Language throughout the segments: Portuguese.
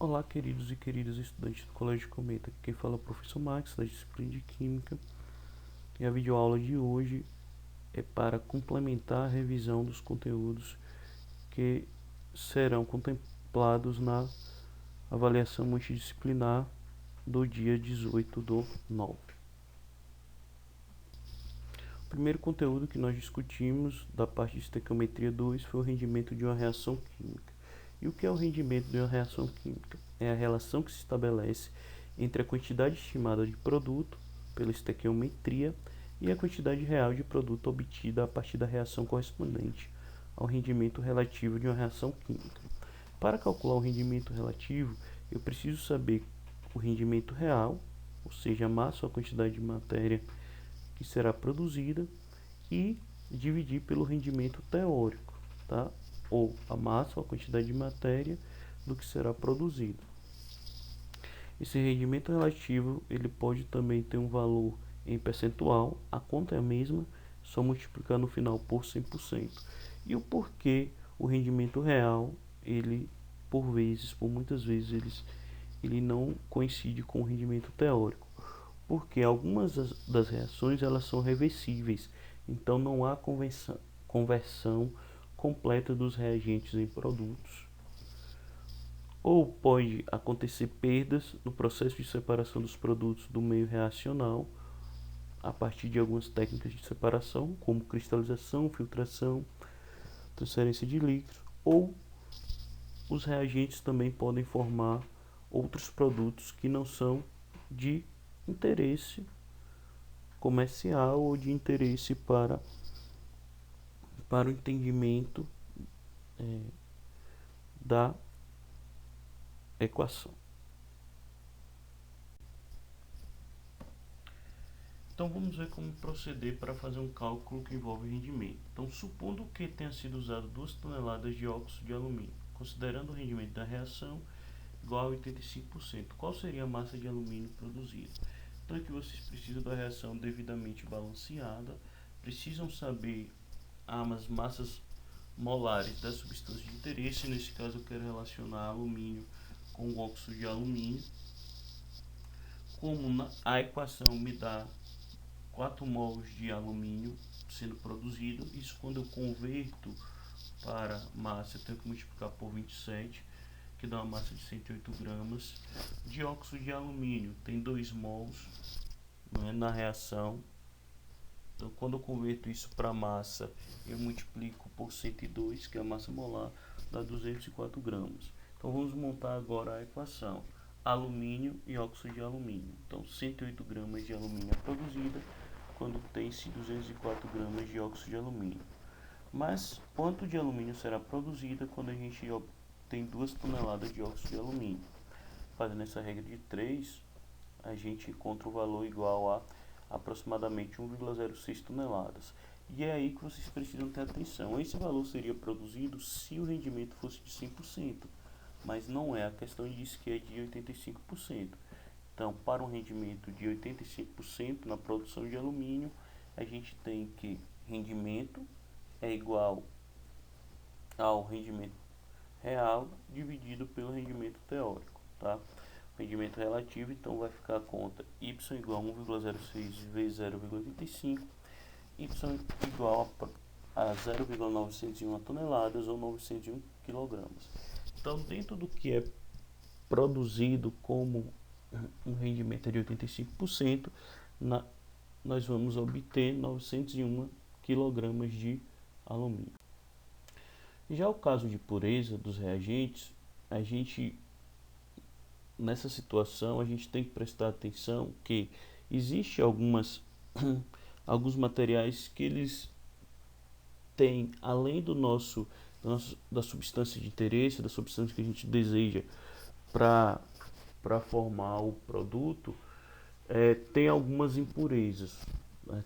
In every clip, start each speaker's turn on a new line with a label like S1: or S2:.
S1: Olá, queridos e queridas estudantes do Colégio Cometa. Aqui quem fala é o professor Max, da disciplina de Química. E a videoaula de hoje é para complementar a revisão dos conteúdos que serão contemplados na avaliação multidisciplinar do dia 18/9. O primeiro conteúdo que nós discutimos da parte de estequiometria 2 foi o rendimento de uma reação química. E o que é o rendimento de uma reação química? É a relação que se estabelece entre a quantidade estimada de produto pela estequiometria e a quantidade real de produto obtida a partir da reação correspondente ao rendimento relativo de uma reação química. Para calcular o rendimento relativo, eu preciso saber o rendimento real, ou seja, a massa ou a quantidade de matéria que será produzida, e dividir pelo rendimento teórico, tá? Ou a massa ou a quantidade de matéria do que será produzido. Esse rendimento relativo ele pode também ter um valor em percentual, a conta é a mesma, só multiplicar no final por 100%. E o porquê o rendimento real, ele por muitas vezes, ele não coincide com o rendimento teórico, porque algumas das reações elas são reversíveis, então não há conversão completa dos reagentes em produtos, ou pode acontecer perdas no processo de separação dos produtos do meio reacional a partir de algumas técnicas de separação, como cristalização, filtração, transferência de líquidos, ou os reagentes também podem formar outros produtos que não são de interesse comercial ou de interesse para o entendimento da equação. Então vamos ver como proceder para fazer um cálculo que envolve rendimento. Então, supondo que tenha sido usado 2 toneladas de óxido de alumínio, considerando o rendimento da reação igual a 85%, qual seria a massa de alumínio produzida? Então aqui vocês precisam da reação devidamente balanceada, precisam saber as massas molares das substâncias de interesse. Nesse caso eu quero relacionar alumínio com o óxido de alumínio. Como a equação me dá 4 mols de alumínio sendo produzido, isso quando eu converto para massa eu tenho que multiplicar por 27, que dá uma massa de 108 gramas. Dióxido de alumínio tem 2 mols, na reação. Então quando eu converto isso para massa, eu multiplico por 102, que é a massa molar, dá 204 gramas. Então vamos montar agora a equação. Alumínio e óxido de alumínio. Então 108 gramas de alumínio é produzida quando tem-se 204 gramas de óxido de alumínio. Mas quanto de alumínio será produzida quando a gente tem 2 toneladas de óxido de alumínio? Fazendo essa regra de 3, a gente encontra o valor igual a aproximadamente 1,06 toneladas. E é aí que vocês precisam ter atenção. Esse valor seria produzido se o rendimento fosse de 100%, mas não é. A questão diz que é de 85%. Então, para um rendimento de 85% na produção de alumínio, a gente tem que rendimento é igual ao rendimento real dividido pelo rendimento teórico, tá? Rendimento relativo, então vai ficar a conta y igual a 1,06 vezes 0,85, y igual a 0,901 toneladas ou 901 kg. Então, dentro do que é produzido como um rendimento de 85%, nós vamos obter 901 kg de alumínio. Já o caso de pureza dos reagentes, nessa situação a gente tem que prestar atenção que existe alguns materiais que eles têm, além da substância de interesse, da substância que a gente deseja para formar o produto, tem algumas impurezas,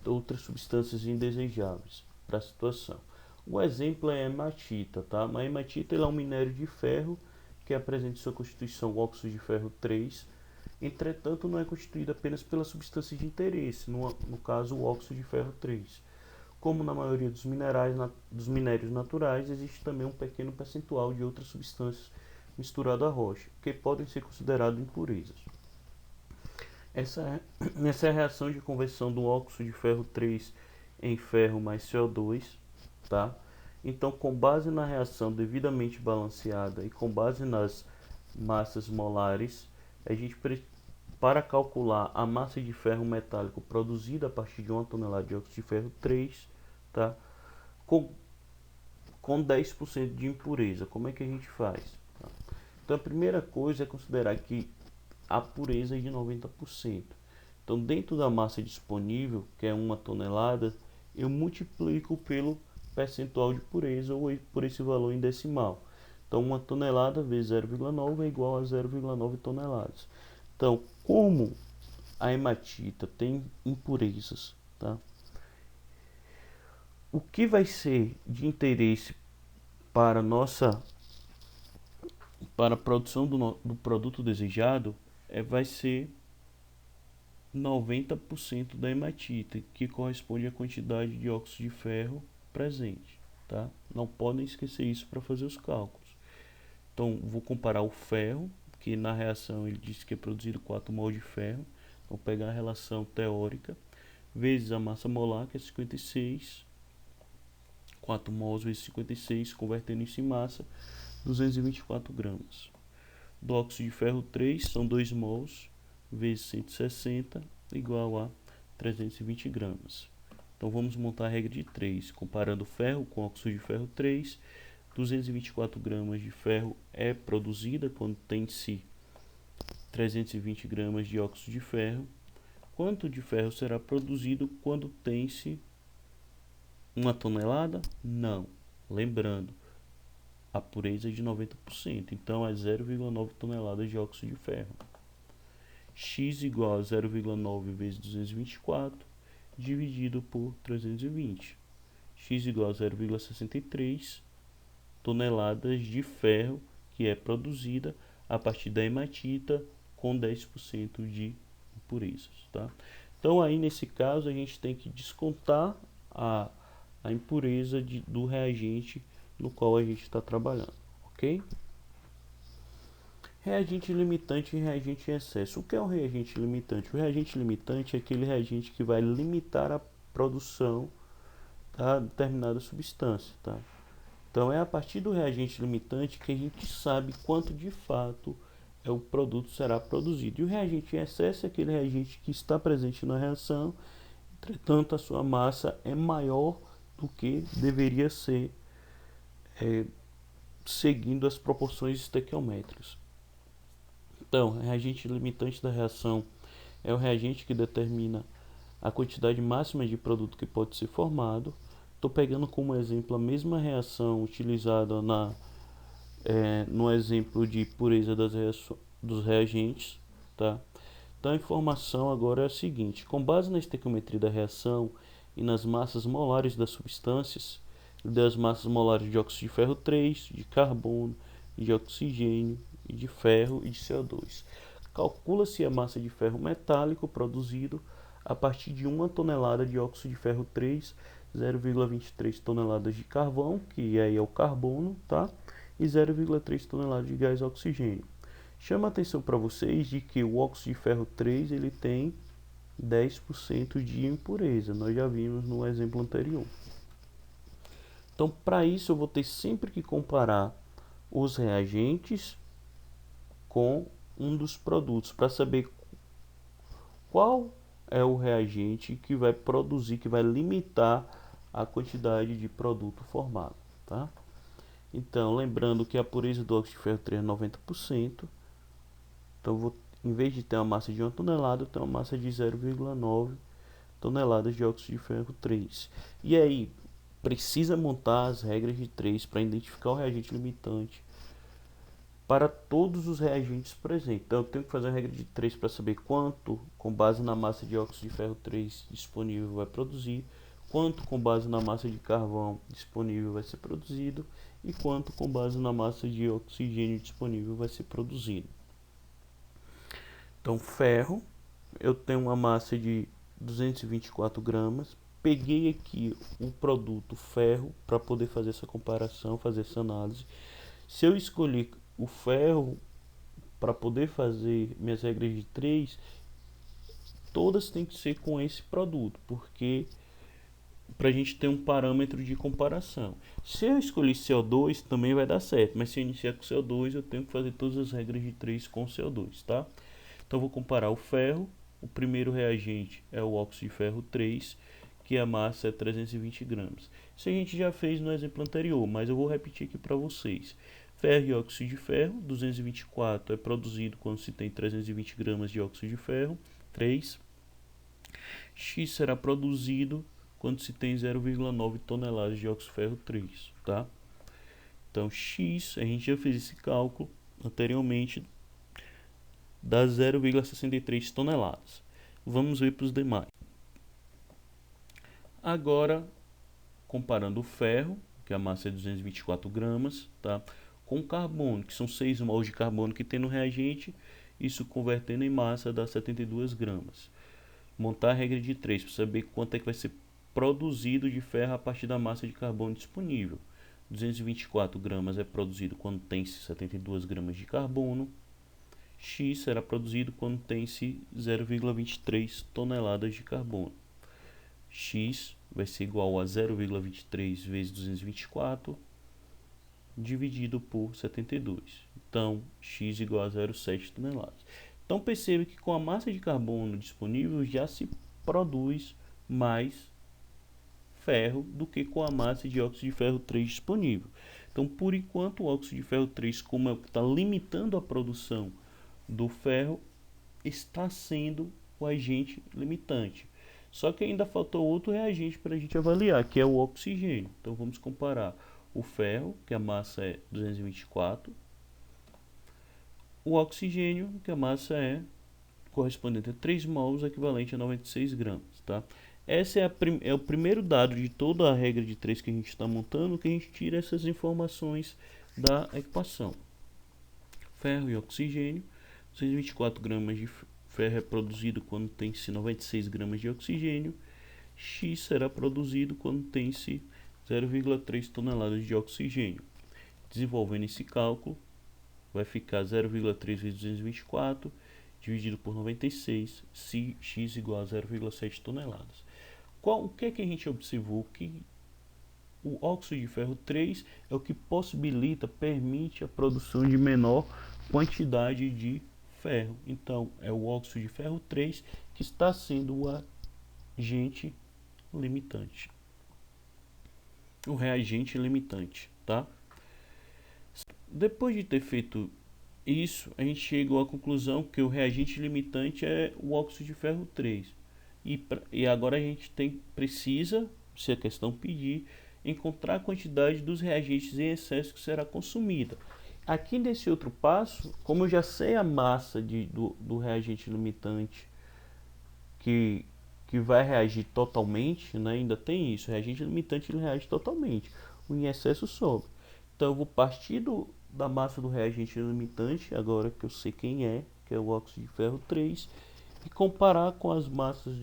S1: outras substâncias indesejáveis para a situação. O exemplo é a hematita, tá? A hematita é um minério de ferro que apresenta em sua constituição o óxido de ferro 3, entretanto não é constituído apenas pela substância de interesse, no caso o óxido de ferro 3. Como na maioria dos minérios naturais, existe também um pequeno percentual de outras substâncias misturado à rocha, que podem ser consideradas impurezas. Essa é a reação de conversão do óxido de ferro 3 em ferro mais CO2, tá? Então, com base na reação devidamente balanceada e com base nas massas molares, a gente para calcular a massa de ferro metálico produzida a partir de 1 tonelada de óxido de ferro 3, tá? Com 10% de impureza. Como é que a gente faz? Tá? Então, a primeira coisa é considerar que a pureza é de 90%. Então, dentro da massa disponível, que é 1 tonelada, eu multiplico pelo percentual de pureza ou por esse valor em decimal. Então, 1 tonelada vezes 0,9 é igual a 0,9 toneladas. Então, como a hematita tem impurezas, tá? O que vai ser de interesse para a produção do produto desejado vai ser 90% da hematita, que corresponde à quantidade de óxido de ferro presente, tá? Não podem esquecer isso para fazer os cálculos. Então, vou comparar o ferro, que na reação ele disse que é produzido 4 mol de ferro. Vou pegar a relação teórica, vezes a massa molar, que é 56, 4 mols vezes 56, convertendo isso em massa, 224 gramas. Do óxido de ferro 3, são 2 mols, vezes 160, igual a 320 gramas. Então, vamos montar a regra de 3, comparando ferro com óxido de ferro 3, 224 gramas de ferro é produzida quando tem-se 320 gramas de óxido de ferro. Quanto de ferro será produzido quando tem-se 1 tonelada? Não. Lembrando, a pureza é de 90%, então é 0,9 toneladas de óxido de ferro. X igual a 0,9 vezes 224, dividido por 320. X igual a 0,63 toneladas de ferro que é produzida a partir da hematita com 10% de impurezas, tá? Então aí nesse caso a gente tem que descontar a impureza do reagente no qual a gente está trabalhando, ok? Reagente limitante e reagente em excesso. O que é um reagente limitante? O reagente limitante é aquele reagente que vai limitar a produção de determinada substância, tá? Então é a partir do reagente limitante que a gente sabe quanto de fato o produto será produzido. E o reagente em excesso é aquele reagente que está presente na reação, entretanto a sua massa é maior do que deveria ser, seguindo as proporções estequiométricas. Então, o reagente limitante da reação é o reagente que determina a quantidade máxima de produto que pode ser formado. Estou pegando como exemplo a mesma reação utilizada no exemplo de pureza dos reagentes, tá? Então a informação agora é a seguinte: com base na estequiometria da reação e nas massas molares das substâncias, das massas molares de óxido de ferro 3, de carbono, de oxigênio, e de ferro e de CO2. Calcula-se a massa de ferro metálico produzido a partir de 1 tonelada de óxido de ferro 3, 0,23 toneladas de carvão, que aí é o carbono, tá? E 0,3 toneladas de gás oxigênio. Chama a atenção para vocês de que o óxido de ferro 3 ele tem 10% de impureza, nós já vimos no exemplo anterior. Então, para isso eu vou ter sempre que comparar os reagentes com um dos produtos para saber qual é o reagente que vai produzir, que vai limitar a quantidade de produto formado, tá? Então, lembrando que a pureza do óxido de ferro 3 é 90%, então em vez de ter uma massa de 1 tonelada, eu tenho uma massa de 0,9 toneladas de óxido de ferro 3. E aí, precisa montar as regras de 3 para identificar o reagente limitante para todos os reagentes presentes. Então eu tenho que fazer a regra de 3 para saber quanto, com base na massa de óxido de ferro 3 disponível, vai produzir, quanto com base na massa de carvão disponível vai ser produzido e quanto com base na massa de oxigênio disponível vai ser produzido. Então ferro, eu tenho uma massa de 224 gramas, peguei aqui o produto ferro para poder fazer essa comparação, fazer essa análise. Se eu escolher o ferro, para poder fazer minhas regras de 3, todas têm que ser com esse produto, porque para a gente ter um parâmetro de comparação. Se eu escolher CO2 também vai dar certo, mas se eu iniciar com CO2 eu tenho que fazer todas as regras de 3 com CO2, tá? Então vou comparar o ferro. O primeiro reagente é o óxido de ferro 3, que a massa é 320 gramas. Isso a gente já fez no exemplo anterior, mas eu vou repetir aqui para vocês. Ferro e óxido de ferro, 224 é produzido quando se tem 320 gramas de óxido de ferro 3. X será produzido quando se tem 0,9 toneladas de óxido de ferro 3, tá? Então X, a gente já fez esse cálculo anteriormente, dá 0,63 toneladas. Vamos ver para os demais. Agora, comparando o ferro, que a massa é 224 gramas, tá? Com o carbono, que são 6 mols de carbono que tem no reagente, isso convertendo em massa dá 72 gramas. Montar a regra de 3 para saber quanto é que vai ser produzido de ferro a partir da massa de carbono disponível. 224 gramas é produzido quando tem-se 72 gramas de carbono. X será produzido quando tem-se 0,23 toneladas de carbono. X vai ser igual a 0,23 vezes 224 dividido por 72. Então, X igual a 0,7 toneladas. Então, perceba que com a massa de carbono disponível já se produz mais ferro do que com a massa de óxido de ferro 3 disponível. Então, por enquanto, o óxido de ferro 3, como é o que está limitando a produção do ferro, está sendo o agente limitante. Só que ainda faltou outro reagente para a gente avaliar, que é o oxigênio. Então vamos comparar o ferro, que a massa é 224, o oxigênio, que a massa é correspondente a 3 mols, equivalente a 96 gramas. Tá? Esse é o primeiro dado de toda a regra de 3 que a gente está montando, que a gente tira essas informações da equação. Ferro e oxigênio, 224 gramas de ferro é produzido quando tem-se 96 gramas de oxigênio. X será produzido quando tem-se 0,3 toneladas de oxigênio. Desenvolvendo esse cálculo, vai ficar 0,3 vezes 224 dividido por 96, se X igual a 0,7 toneladas. O que é que a gente observou? Que o óxido de ferro 3 é o que permite a produção de menor quantidade de ferro. Então, é o óxido de ferro 3 que está sendo o agente limitante. O reagente limitante, tá? Depois de ter feito isso, a gente chegou à conclusão que o reagente limitante é o óxido de ferro 3. E agora a gente precisa, se a questão pedir, encontrar a quantidade dos reagentes em excesso que será consumida. Aqui nesse outro passo, como eu já sei a massa do reagente limitante que vai reagir totalmente, né? Ainda tem isso, o reagente limitante ele reage totalmente, o em excesso sobe. Então eu vou partir da massa do reagente limitante, agora que eu sei quem é, que é o óxido de ferro 3, e comparar com as massas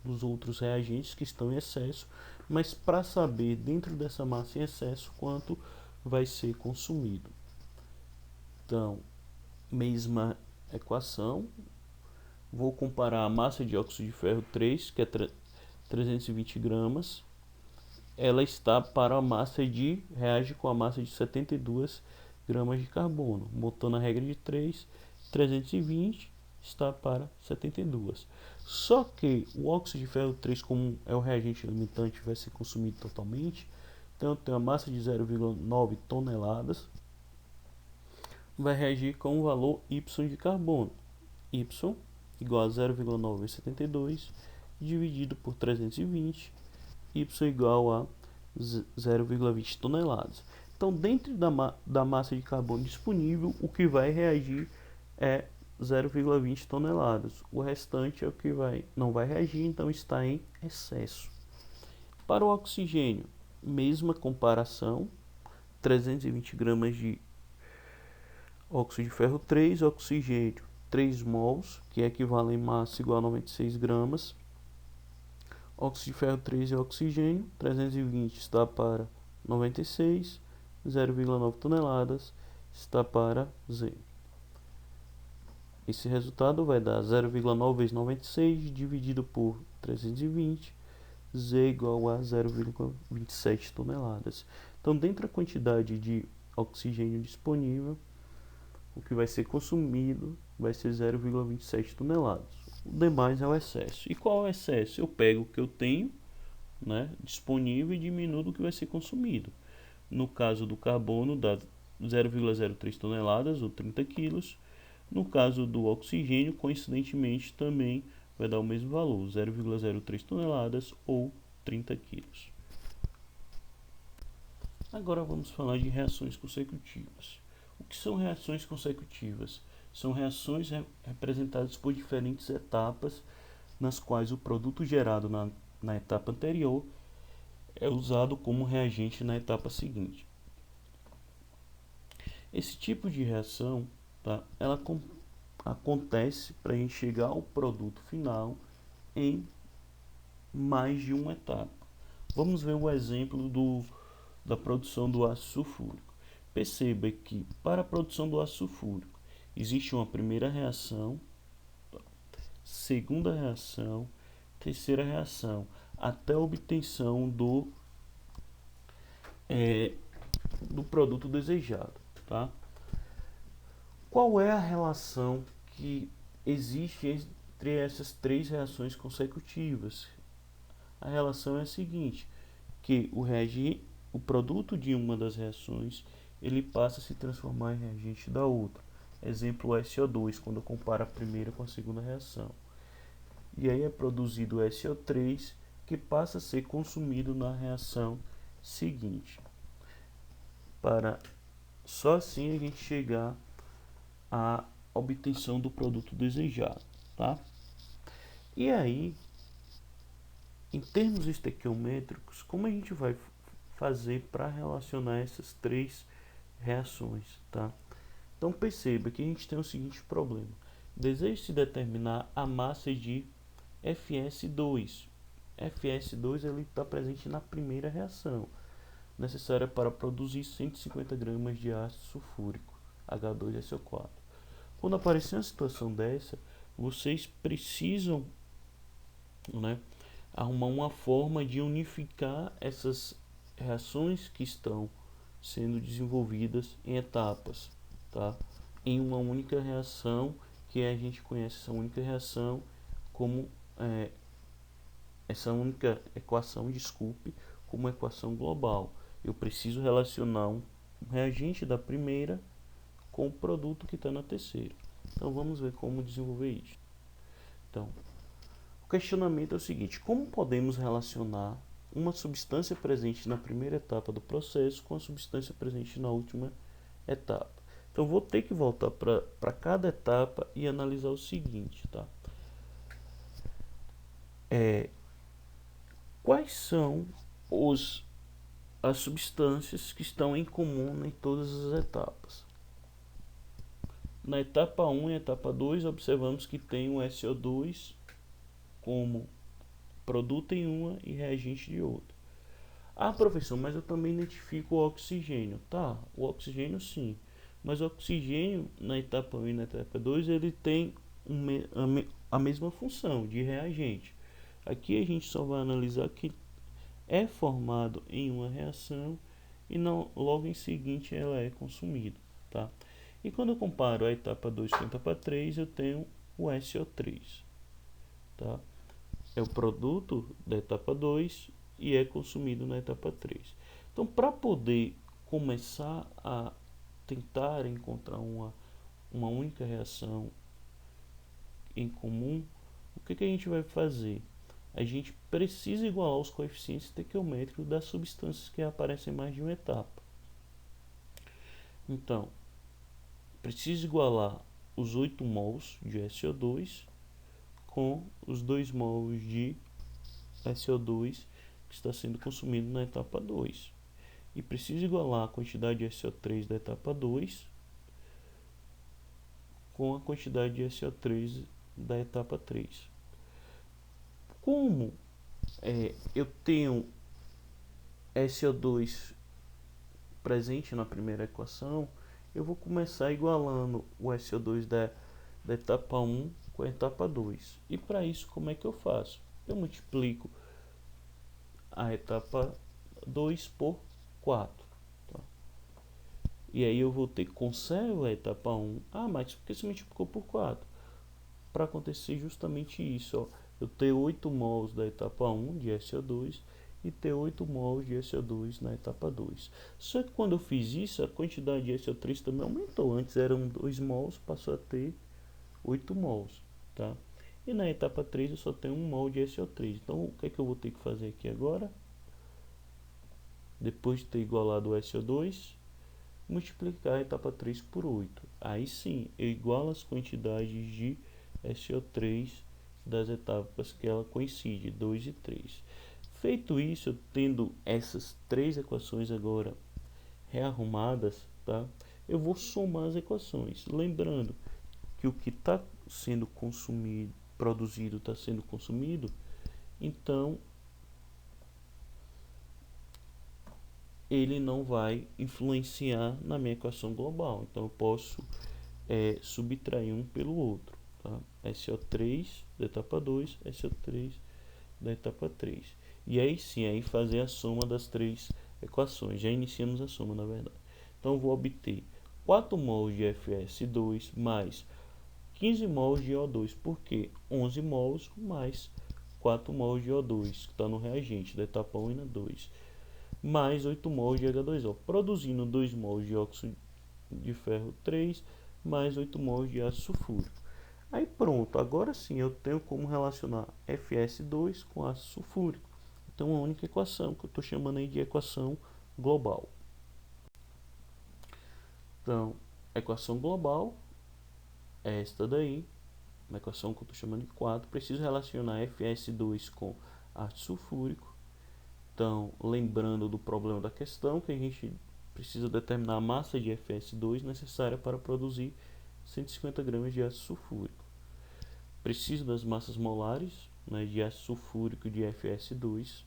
S1: dos outros reagentes que estão em excesso, mas para saber dentro dessa massa em excesso quanto vai ser consumido. Então, mesma equação, vou comparar a massa de óxido de ferro 3, que é 320 gramas, ela está para a massa reage com a massa de 72 gramas de carbono. Botando a regra de 3, 320 está para 72. Só que o óxido de ferro 3, como é o reagente limitante, vai ser consumido totalmente. Então, tem uma massa de 0,9 toneladas. Vai reagir com o valor Y de carbono. Y igual a 0,9 vezes 72 dividido por 320, Y igual a 0,20 toneladas. Então, dentro da massa de carbono disponível, o que vai reagir é 0,20 toneladas. O restante é o que não vai reagir, então está em excesso. Para o oxigênio, mesma comparação, 320 gramas de óxido de ferro 3, oxigênio 3 mols, que equivale em massa igual a 96 gramas. Óxido de ferro 3 é oxigênio, 320 está para 96, 0,9 toneladas, está para Z. Esse resultado vai dar 0,9 vezes 96 dividido por 320, Z igual a 0,27 toneladas. Então, dentro da quantidade de oxigênio disponível, o que vai ser consumido vai ser 0,27 toneladas. O demais é o excesso. E qual é o excesso? Eu pego o que eu tenho, né, disponível e diminuo do que vai ser consumido. No caso do carbono, dá 0,03 toneladas ou 30 quilos. No caso do oxigênio, coincidentemente, também vai dar o mesmo valor, 0,03 toneladas ou 30 quilos. Agora vamos falar de reações consecutivas. O que são reações consecutivas? São reações representadas por diferentes etapas, nas quais o produto gerado na etapa anterior é usado como reagente na etapa seguinte. Esse tipo de reação, tá, ela acontece para a gente chegar ao produto final em mais de uma etapa. Vamos ver o exemplo da produção do ácido sulfúrico. Perceba que para a produção do ácido sulfúrico existe uma primeira reação, segunda reação, terceira reação, até a obtenção do produto desejado, tá? Qual é a relação que existe entre essas três reações consecutivas? A relação é a seguinte, que o produto de uma das reações ele passa a se transformar em reagente da outra. Exemplo, o SO2, quando eu comparo a primeira com a segunda reação. E aí é produzido o SO3, que passa a ser consumido na reação seguinte. Para só assim a gente chegar à obtenção do produto desejado, tá? E aí, em termos estequiométricos, como a gente vai fazer para relacionar essas três reações, tá? Então perceba que a gente tem o seguinte problema. Deseja-se determinar a massa de FS2. FS2 ele está presente na primeira reação, necessária para produzir 150 gramas de ácido sulfúrico, H2SO4. Quando aparecer uma situação dessa, vocês precisam, né, arrumar uma forma de unificar essas reações que estão sendo desenvolvidas em etapas, tá? Em uma única reação, que a gente conhece essa única reação como essa única equação, desculpe, como equação global. Eu preciso relacionar um reagente da primeira com o produto que está na terceira. Então vamos ver como desenvolver isso. Então, o questionamento é o seguinte: como podemos relacionar uma substância presente na primeira etapa do processo com a substância presente na última etapa? Então vou ter que voltar para cada etapa e analisar o seguinte, tá? Quais são as substâncias que estão em comum em todas as etapas? Na etapa 1 e etapa 2 observamos que tem o SO2 como produto em uma e reagente de outra. Ah, professor, mas eu também identifico o oxigênio. Tá, o oxigênio sim. Mas o oxigênio na etapa 1 e na etapa 2 ele tem a mesma função de reagente. Aqui a gente só vai analisar que é formado em uma reação e não, logo em seguinte ela é consumida, tá? E quando eu comparo a etapa 2 com a etapa 3, eu tenho o SO3, tá? É o produto da etapa 2 e é consumido na etapa 3. Então, para poder começar a tentar encontrar uma única reação em comum, o que a gente vai fazer? A gente precisa igualar os coeficientes estequiométricos das substâncias que aparecem em mais de uma etapa. Então, preciso igualar os 8 mols de SO2 com os 2 mols de SO2 que está sendo consumido na etapa 2. E preciso igualar a quantidade de SO3 da etapa 2 com a quantidade de SO3 da etapa 3. Como eu tenho SO2 presente na primeira equação, eu vou começar igualando o SO2 da etapa 1 com a etapa 2. E para isso, como é que eu faço? Eu multiplico a etapa 2 por 4. Tá? E aí eu vou ter, conservo a etapa 1. Ah, mas por que você multiplicou por 4? Para acontecer justamente isso, ó. Eu ter 8 mols da etapa 1 de SO2 e ter 8 mols de SO2 na etapa 2. Só que quando eu fiz isso, a quantidade de SO3 também aumentou. Antes eram 2 mols, passou a ter 8 mols, tá? E na etapa 3 eu só tenho 1 mol de SO3. Então o que é que eu vou ter que fazer aqui agora? Depois de ter igualado o SO2, multiplicar a etapa 3 por 8. Aí sim, eu igualo as quantidades de SO3 das etapas que ela coincide, 2 e 3. Feito isso, eu tendo essas três equações agora rearrumadas, tá? Eu vou somar as equações. Lembrando que o que está sendo consumido, produzido, está sendo consumido, então ele não vai influenciar na minha equação global. Então eu posso subtrair um pelo outro. Tá? SO3 da etapa 2, SO3 da etapa 3. E aí sim, aí fazer a soma das três equações. Já iniciamos a soma, na verdade. Então eu vou obter 4 mols de FS2 mais 15 mols de O2, porque 11 mols mais 4 mols de O2, que está no reagente da etapa 1 e na 2, mais 8 mols de H2O, produzindo 2 mols de óxido de ferro 3, mais 8 mols de ácido sulfúrico. Aí pronto, agora sim eu tenho como relacionar FS2 com ácido sulfúrico. Então a única equação que eu estou chamando aí de equação global. Então, a equação global é esta daí, uma equação que eu estou chamando de 4. Preciso relacionar FS2 com ácido sulfúrico. Então, lembrando do problema da questão, que a gente precisa determinar a massa de FS2 necessária para produzir 150 gramas de ácido sulfúrico. Preciso das massas molares, né, de ácido sulfúrico e de FS2.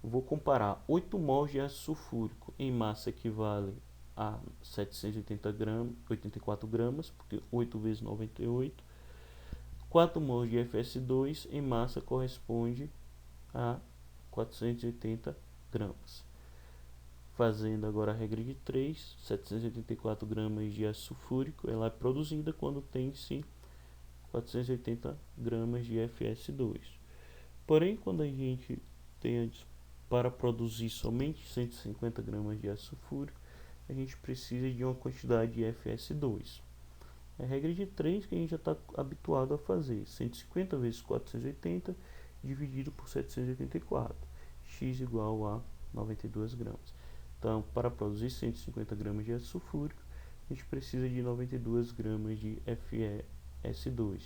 S1: Vou comparar 8 mols de ácido sulfúrico em massa equivale a 780 gramas, 84 gramas, porque 8 vezes 98. 4 mols de FS2 em massa corresponde a 480 gramas. Fazendo agora a regra de 3, 784 gramas de ácido sulfúrico, ela é produzida quando tem-se 480 gramas de FS2. Porém, quando a gente tem para produzir somente 150 gramas de ácido sulfúrico, a gente precisa de uma quantidade de FS2. É a regra de 3 que a gente já está habituado a fazer. 150 vezes 480 dividido por 784. X igual a 92 gramas. Então, para produzir 150 gramas de ácido sulfúrico, a gente precisa de 92 gramas de FeS2.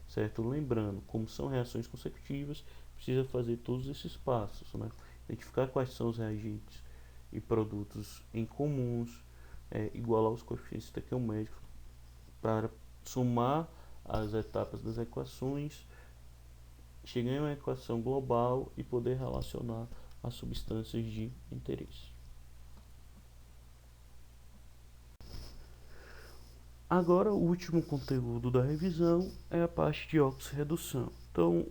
S1: Certo? Lembrando, como são reações consecutivas, precisa fazer todos esses passos, né? Identificar quais são os reagentes e produtos em comuns, igualar os coeficientes estequiométricos para somar as etapas das equações, chegar em uma equação global e poder relacionar as substâncias de interesse. Agora, o último conteúdo da revisão é a parte de oxirredução. Então,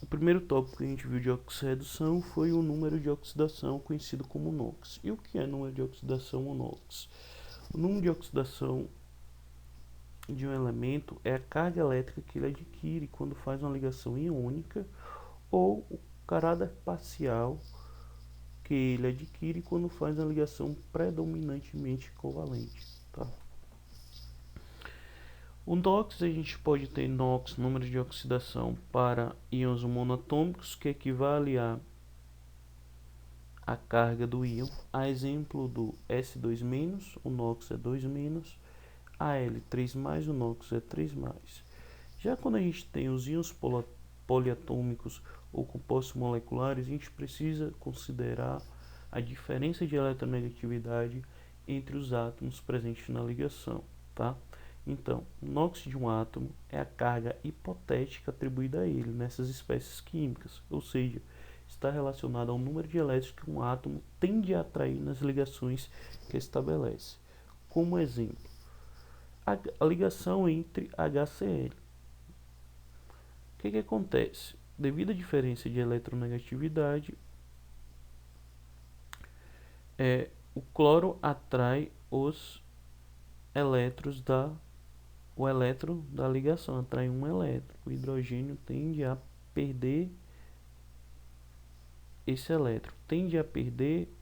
S1: o primeiro tópico que a gente viu de oxirredução foi o número de oxidação, conhecido como NOx. E o que é número de oxidação ou NOx? O número de oxidação de um elemento é a carga elétrica que ele adquire quando faz uma ligação iônica ou o caráter parcial que ele adquire quando faz uma ligação predominantemente covalente. Tá? O NOx, a gente pode ter NOx, número de oxidação para íons monatômicos, que equivale a carga do íon. A exemplo do S2-, o NOx é 2-, Al3+, o NOx é 3+. Já quando a gente tem os íons poliatômicos ou compostos moleculares, a gente precisa considerar a diferença de eletronegatividade entre os átomos presentes na ligação, tá? Então, o NOx de um átomo é a carga hipotética atribuída a ele nessas espécies químicas, ou seja, está relacionado ao número de elétrons que um átomo tende a atrair nas ligações que estabelece. como exemplo a ligação entre HCl. O que acontece? Devido à diferença de eletronegatividade, o cloro atrai os elétrons o elétron da ligação, atrai um elétron. O hidrogênio tende a perder esse elétron. Tende a perder,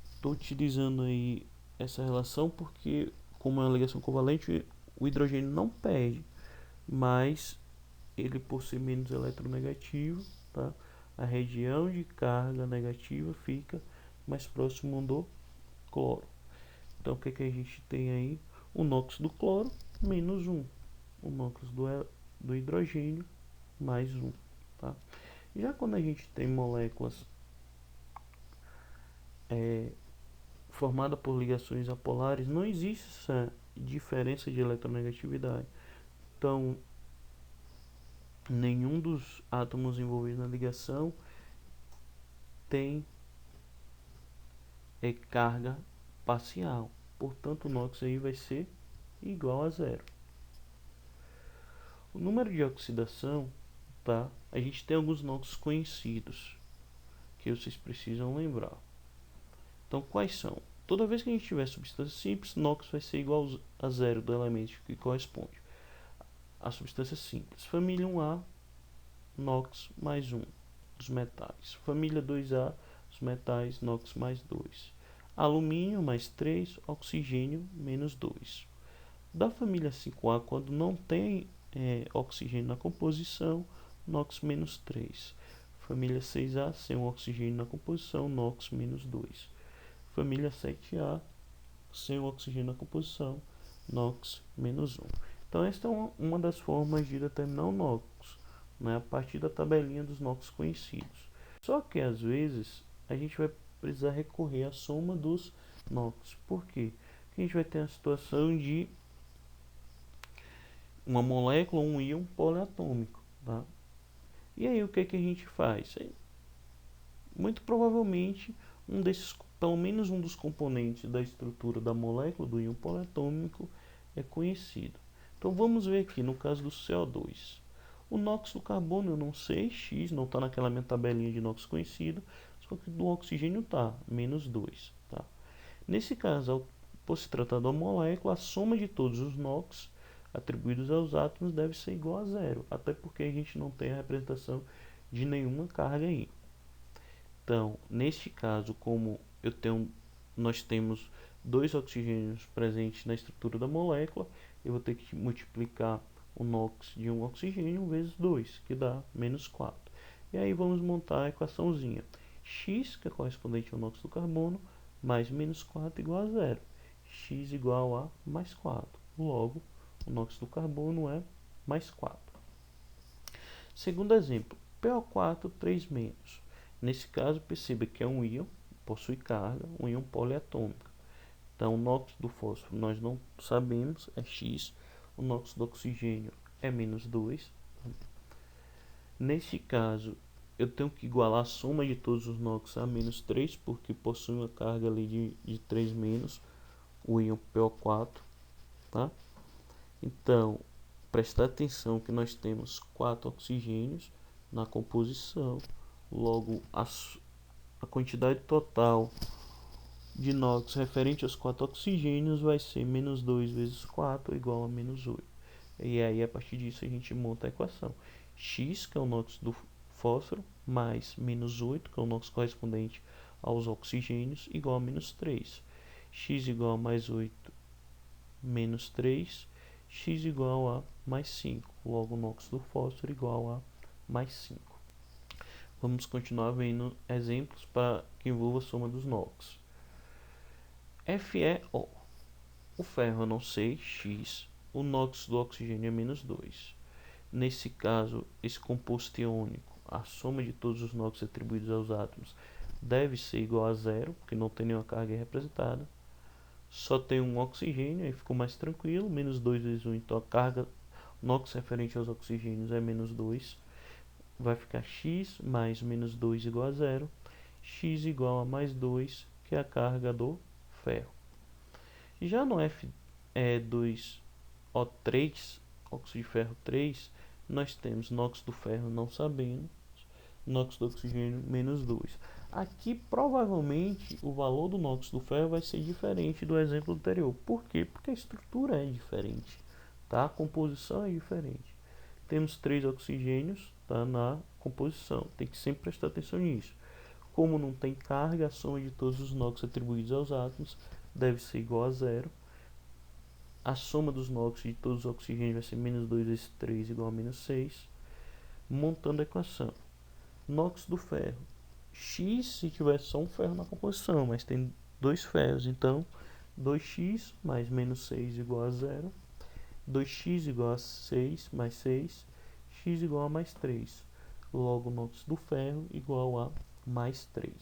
S1: estou utilizando aí essa relação porque, como é uma ligação covalente, o hidrogênio não perde, mas ele, por ser menos eletronegativo, tá? A região de carga negativa fica mais próximo do cloro. Então o que a gente tem aí? O NOx do cloro menos 1, o NOx do hidrogênio mais 1, tá? Já quando a gente tem moléculas formadas por ligações apolares, não existe essa diferença de eletronegatividade. Então nenhum dos átomos envolvidos na ligação tem carga parcial. Portanto, o NOx aí vai ser igual a zero. O número de oxidação, tá? A gente tem alguns NOx conhecidos que vocês precisam lembrar. Então, quais são? Toda vez que a gente tiver substância simples, NOx vai ser igual a zero do elemento que corresponde à substância simples. Família 1A, NOx mais 1, os metais. Família 2A, os metais, NOx mais 2. Alumínio mais 3, oxigênio menos 2. Da família 5A, quando não tem oxigênio na composição, NOx menos 3. Família 6A, sem um oxigênio na composição, NOx menos 2. Família 7A, sem um oxigênio na composição, NOx menos 1. Então esta é uma das formas de determinar o NOx, né, a partir da tabelinha dos NOx conhecidos. Só que às vezes a gente vai precisar recorrer à soma dos NOx. Por quê? Porque a gente vai ter a situação de uma molécula, um íon poliatômico, tá? E aí o que a gente faz? Muito provavelmente pelo menos um dos componentes da estrutura da molécula do íon poliatômico é conhecido. Então vamos ver aqui no caso do CO2. O NOx do carbono eu não sei, X não está naquela minha tabelinha de NOx conhecido, só que do oxigênio está, menos 2. Tá? Nesse caso, por se tratar de uma molécula, a soma de todos os NOx atribuídos aos átomos deve ser igual a zero, até porque a gente não tem a representação de nenhuma carga aí. Então, neste caso, como nós temos dois oxigênios presentes na estrutura da molécula, eu vou ter que multiplicar o NOx de um oxigênio vezes 2, que dá menos 4. E aí vamos montar a equaçãozinha. X, que é correspondente ao NOx do carbono, mais menos 4 igual a zero. X igual a mais 4. Logo, o NOx do carbono é mais 4. Segundo exemplo, PO4 3 menos. Nesse caso, perceba que é um íon, possui carga, um íon poliatômico. Então, o NOx do fósforo nós não sabemos, é X. O NOx do oxigênio é menos 2. Nesse caso, eu tenho que igualar a soma de todos os NOx a menos 3, porque possui uma carga ali de 3 menos, o íon PO4. Tá? Então, prestar atenção que nós temos 4 oxigênios na composição. Logo, a quantidade total de NOx referente aos 4 oxigênios vai ser menos 2 vezes 4 igual a menos 8. E aí, a partir disso, a gente monta a equação. X, que é o NOx do fósforo, mais menos 8, que é o NOx correspondente aos oxigênios, igual a menos 3. X igual a mais 8 menos 3. X igual a mais 5. Logo, o NOx do fósforo igual a mais 5. Vamos continuar vendo exemplos para que envolva a soma dos NOx. FeO. O ferro eu não sei, X. O NOx do oxigênio é menos 2. Nesse caso, esse composto iônico, a soma de todos os NOx atribuídos aos átomos, deve ser igual a zero, porque não tem nenhuma carga representada. Só tem um oxigênio, aí ficou mais tranquilo, menos 2 vezes 1, então a carga NOx referente aos oxigênios é menos 2. Vai ficar X mais menos 2 igual a zero. X igual a mais 2, que é a carga do ferro. Já no Fe2O3, óxido de ferro 3, nós temos NOx do ferro não sabendo, NOx do oxigênio menos 2. Aqui provavelmente o valor do NOx do ferro vai ser diferente do exemplo anterior. Por quê? Porque a estrutura é diferente, tá? A composição é diferente. Temos 3 oxigênios, tá, na composição. Tem que sempre prestar atenção nisso. Como não tem carga, a soma de todos os NOx atribuídos aos átomos deve ser igual a zero. A soma dos NOx de todos os oxigênios vai ser menos 2 vezes 3 igual a menos 6. Montando a equação. NOx do ferro. X se tiver só um ferro na composição, mas tem 2 ferros. Então, 2x mais menos 6 igual a zero. 2x igual a 6 mais 6. X igual a mais 3. Logo, NOx do ferro igual a mais 3.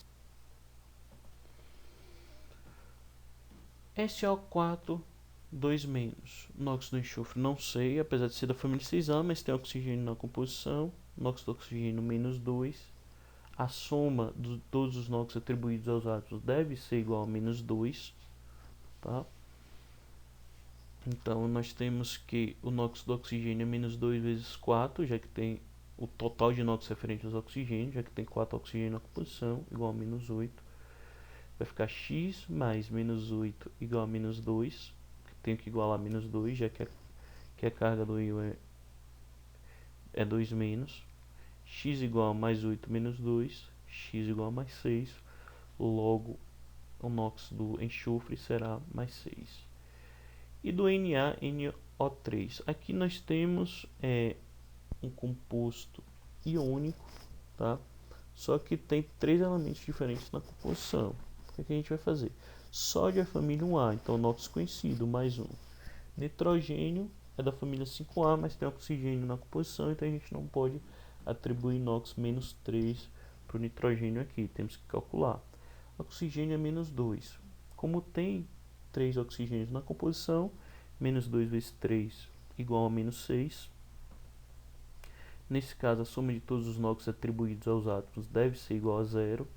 S1: SO4, 2 menos. NOx do enxofre não sei, apesar de ser da família 6A, mas tem oxigênio na composição. NOx do oxigênio menos 2. A soma de todos os NOx atribuídos aos átomos deve ser igual a menos 2. Tá? Então, nós temos que o NOx do oxigênio é menos 2 vezes 4, já que tem o total de NOx referente aos oxigênios, já que tem 4 oxigênios na composição, igual a menos 8. Vai ficar x mais menos 8 igual a menos 2. Tenho que igualar a menos 2, já que a carga do íon é 2 menos. X igual a mais 8 menos 2. X igual a mais 6. Logo, o NOx do enxofre será mais 6. E do NaNO3. Aqui nós temos um composto iônico, tá? Só que tem 3 elementos diferentes na composição. O que a gente vai fazer? Sódio é família 1A, então NOx conhecido, mais 1. Nitrogênio é da família 5A, mas tem oxigênio na composição, então a gente não pode atribuir NOx menos 3 para o nitrogênio aqui, temos que calcular. Oxigênio é menos 2. Como tem 3 oxigênios na composição, menos 2 vezes 3 igual a menos 6. Nesse caso, a soma de todos os NOx atribuídos aos átomos deve ser igual a zero.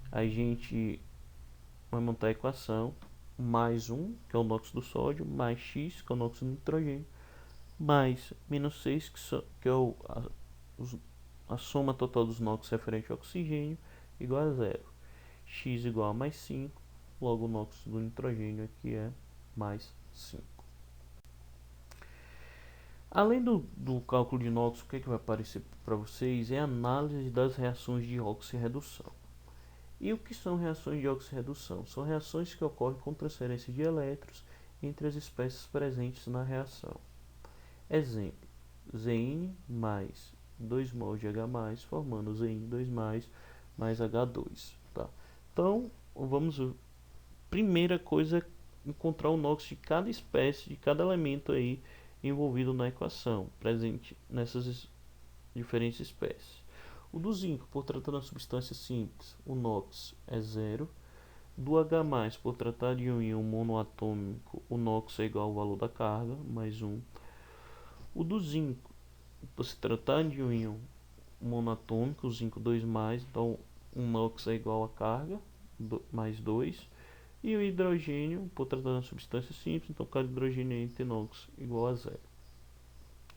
S1: A gente vai montar a equação mais 1, que é o NOx do sódio, mais x, que é o NOx do nitrogênio, mais menos 6, que é a soma total dos NOx referente ao oxigênio, igual a zero. X igual a mais 5, logo o NOx do nitrogênio aqui é mais 5. Além do cálculo de NOx, o que vai aparecer para vocês é a análise das reações de oxirredução. E o que são reações de oxirredução? São reações que ocorrem com transferência de elétrons entre as espécies presentes na reação. Exemplo, Zn mais 2 mol de H+, formando Zn2+, mais H2. Tá? Então, vamos ver. Primeira coisa é encontrar o NOx de cada espécie, de cada elemento aí envolvido na equação, presente nessas diferentes espécies. O do zinco, por tratar de uma substância simples, o NOx é zero. Do H+, por tratar de um íon monoatômico, o NOx é igual ao valor da carga, mais 1. O do zinco, por se tratar de um íon monoatômico, o zinco 2+, então o NOx é igual à carga, mais 2. E o hidrogênio, por tratar de uma substância simples, então cada hidrogênio entre NOx igual a zero.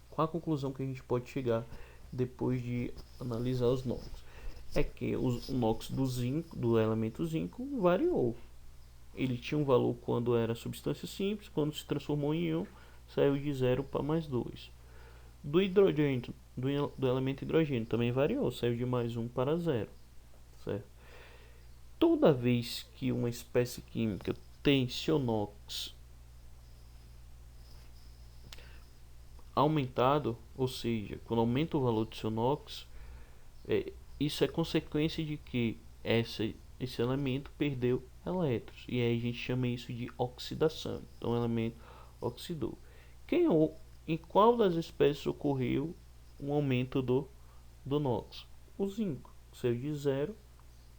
S1: Qual a conclusão que a gente pode chegar depois de analisar os NOx? É que o NOx do zinco, do elemento zinco, variou. Ele tinha um valor quando era substância simples, quando se transformou em íon, saiu de 0 para mais 2. Do hidrogênio, do elemento hidrogênio, também variou, saiu de mais 1 para 0. Certo? Toda vez que uma espécie química tem seu NOx aumentado, ou seja, quando aumenta o valor do seu NOx, isso é consequência de que esse elemento perdeu elétrons, e aí a gente chama isso de oxidação. Então o elemento oxidou. Em qual das espécies ocorreu um aumento do NOx? O zinco, saiu de 0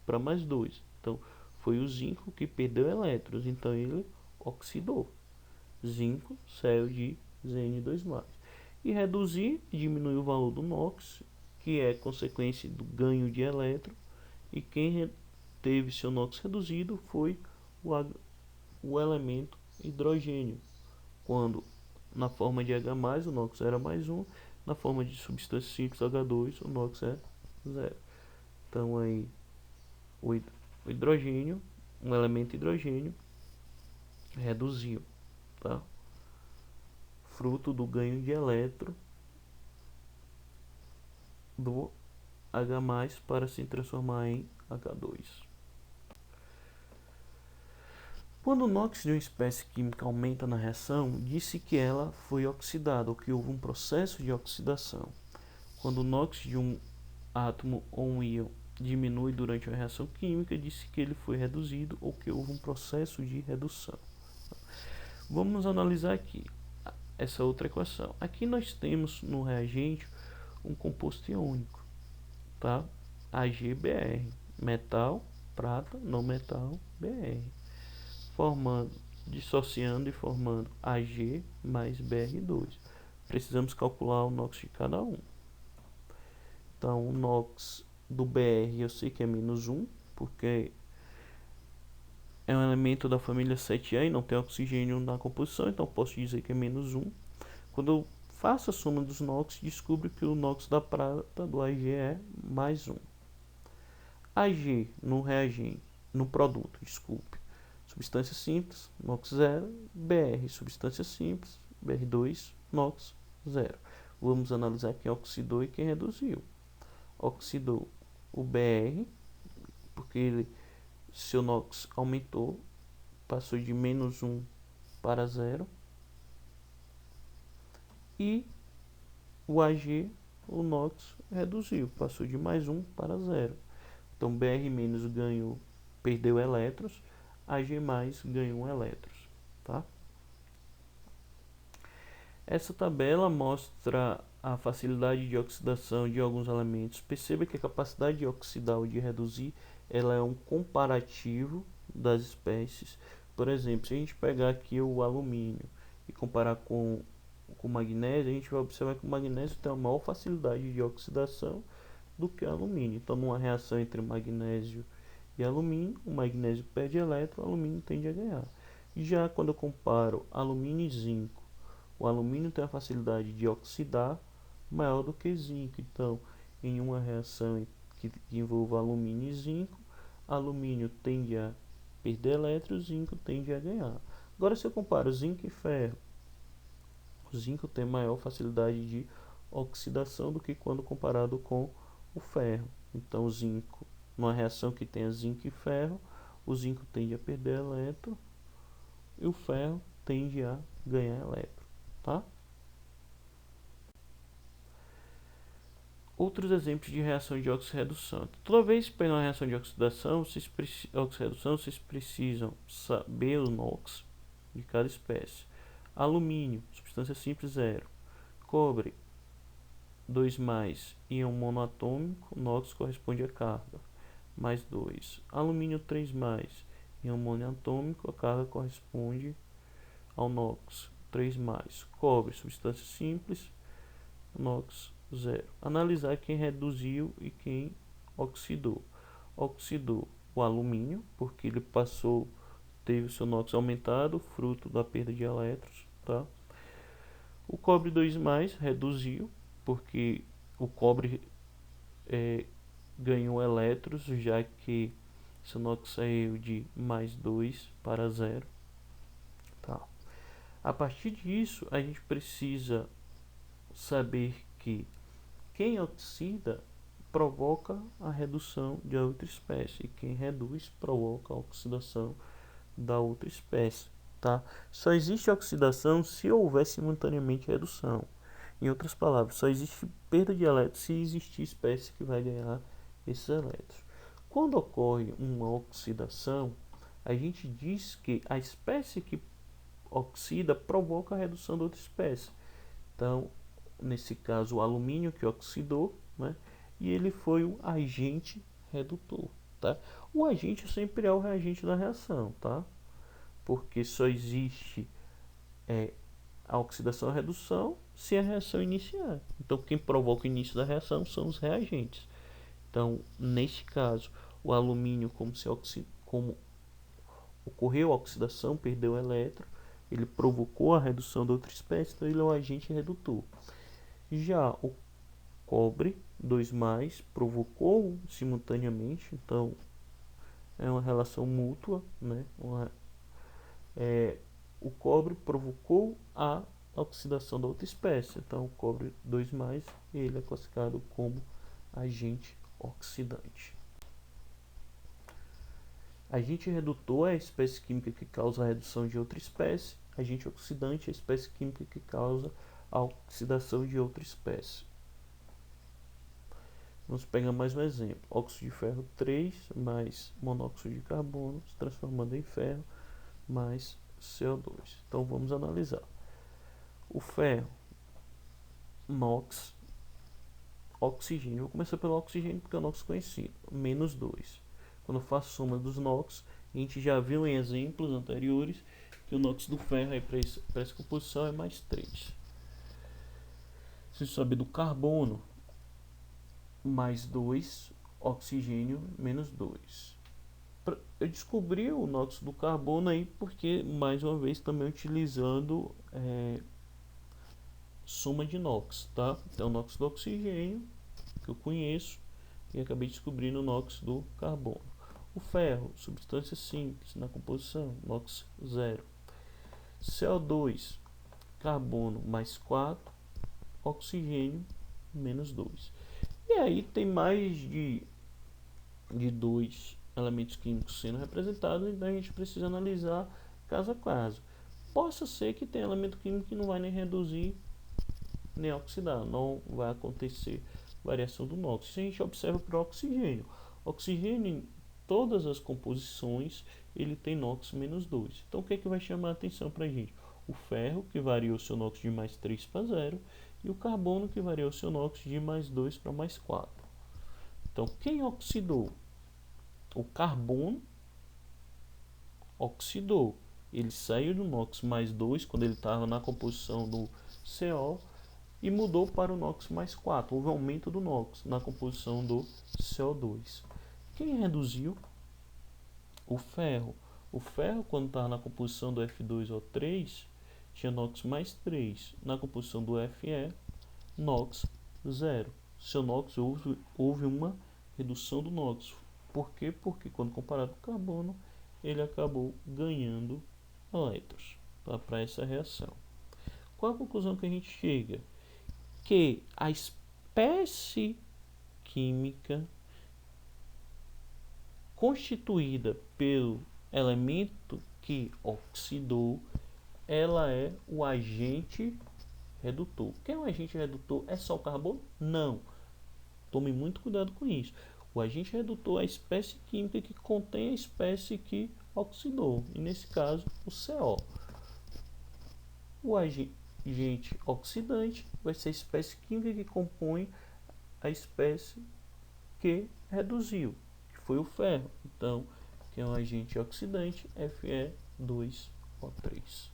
S1: para mais 2. Então foi o zinco que perdeu elétrons, então ele oxidou. Zinco saiu de Zn2+. E reduzir, diminuir o valor do NOx, que é consequência do ganho de elétron, e quem teve seu NOx reduzido foi o elemento hidrogênio. Quando na forma de H+, o NOx era +1, na forma de substância simples H2, o NOx é 0. Então aí o hidrogênio, um elemento hidrogênio, reduziu, tá? Fruto do ganho de elétron do H+ para se transformar em H2. Quando o NOx de uma espécie química aumenta na reação, disse que ela foi oxidada, ou que houve um processo de oxidação. Quando o NOx de um átomo ou um íon diminui durante uma reação química, disse que ele foi reduzido, ou que houve um processo de redução. Vamos analisar aqui essa outra equação. Aqui nós temos no reagente um composto iônico, tá? AgBr, metal, prata, não metal, Br, formando, dissociando e formando Ag mais Br2. Precisamos calcular o NOx de cada um. Então, o NOx do Br eu sei que é -1, porque é um elemento da família 7A e não tem oxigênio na composição, então posso dizer que é -1. Quando eu faço a soma dos NOx, descubro que o NOx da prata do Ag é +1. Ag no reagente, no produto, desculpe, substância simples, NOx 0, Br, substância simples, Br2, NOx 0. Vamos analisar quem oxidou e quem reduziu. Oxidou o Br, porque seu NOx aumentou, passou de -1 para 0. E o Ag, o NOx reduziu, passou de +1 para 0. Então Br- ganhou, perdeu elétrons, Ag+ ganhou elétrons, tá? Essa tabela mostra a facilidade de oxidação de alguns elementos. Perceba que a capacidade de oxidar ou de reduzir, ela é um comparativo das espécies. Por exemplo, se a gente pegar aqui o alumínio e comparar com o magnésio, a gente vai observar que o magnésio tem uma maior facilidade de oxidação do que o alumínio. Então, numa reação entre magnésio e alumínio, o magnésio perde elétron, o alumínio tende a ganhar. Já quando eu comparo alumínio e zinco, o alumínio tem a facilidade de oxidar maior do que zinco. Então, em uma reação que envolva alumínio e zinco, alumínio tende a perder elétrons, zinco tende a ganhar. Agora, se eu comparo zinco e ferro, o zinco tem maior facilidade de oxidação do que quando comparado com o ferro. Então, o zinco, numa reação que tenha zinco e ferro, o zinco tende a perder elétron e o ferro tende a ganhar elétron, tá? Outros exemplos de reação de oxirredução. Toda vez que pegar uma reação de oxidação, vocês precisam saber o NOx de cada espécie. Alumínio, substância simples 0. Cobre, 2+, íon monoatômico, NOx corresponde a carga, mais 2. Alumínio 3+, íon monoatômico, a carga corresponde ao NOx, 3+. Cobre, substância simples, NOx 0. Analisar quem reduziu e quem oxidou. Oxidou o alumínio, porque ele teve o seu NOx aumentado, fruto da perda de elétrons, tá? O cobre 2+, reduziu, porque o cobre ganhou elétrons, já que seu NOx saiu de +2 para 0. Tá? A partir disso, a gente precisa saber que quem oxida provoca a redução de outra espécie, e quem reduz provoca a oxidação da outra espécie. Tá? Só existe oxidação se houver simultaneamente redução. Em outras palavras, só existe perda de elétrons se existir espécie que vai ganhar esses elétrons. Quando ocorre uma oxidação, a gente diz que a espécie que oxida provoca a redução da outra espécie. Então, nesse caso, o alumínio que oxidou, né? E ele foi o agente redutor. Tá? O agente sempre é o reagente da reação, tá? Porque só existe a oxidação e a redução se a reação iniciar. Então, quem provoca o início da reação são os reagentes. Então, neste caso, o alumínio, como ocorreu a oxidação, perdeu elétron, ele provocou a redução da outra espécie, então ele é um agente redutor. Já o cobre 2+, provocou simultaneamente, então é uma relação mútua, né? O cobre provocou a oxidação da outra espécie, então o cobre 2+, ele é classificado como agente oxidante. Agente redutor é a espécie química que causa a redução de outra espécie. Agente oxidante é a espécie química que causa a oxidação de outra espécie. Vamos pegar mais um exemplo. Óxido de ferro 3 mais monóxido de carbono se transformando em ferro mais CO2. Então vamos analisar. O ferro, NOx, oxigênio. Vou começar pelo oxigênio porque é o NOx conhecido. -2. Quando eu faço soma dos NOx, a gente já viu em exemplos anteriores que o NOx do ferro para essa composição é mais 3. Se saber do carbono, mais 2, oxigênio, -2. Eu descobri o NOx do carbono aí porque, mais uma vez, também utilizando soma de NOx, tá? Então, o NOx do oxigênio, que eu conheço, e acabei descobrindo o NOx do carbono. O ferro, substância simples na composição, NOx 0. CO2, carbono mais 4, oxigênio -2. E aí tem mais de 2 elementos químicos sendo representados, então a gente precisa analisar caso a caso. Possa ser que tenha elemento químico que não vai nem reduzir nem oxidar, não vai acontecer variação do NOx. Se a gente observa para o oxigênio, oxigênio em todas as composições ele tem NOx -2. Então o que é que vai chamar a atenção para a gente? O ferro, que variou seu NOx de +3 para 0, e o carbono, que variou seu NOx de +2 para +4. Então quem oxidou? O carbono oxidou. Ele saiu do NOx +2 quando ele estava na composição do CO e mudou para o NOx +4. Houve aumento do NOx na composição do CO2. Quem reduziu? O ferro. O ferro, quando estava na composição do F2O3, tinha NOx +3. Na composição do Fe, NOx 0. Seu NOx houve uma redução do NOx. Por quê? Porque quando comparado com o carbono, ele acabou ganhando elétrons, tá? Para essa reação. Qual a conclusão que a gente chega? Que a espécie química constituída pelo elemento que oxidou, ela é o agente redutor. Quem é o agente redutor? É só o carbono? Não. Tome muito cuidado com isso. O agente redutor é a espécie química que contém a espécie que oxidou, e nesse caso o CO. O agente oxidante vai ser a espécie química que compõe a espécie que reduziu, que foi o ferro. Então, que é um agente oxidante, Fe2O3.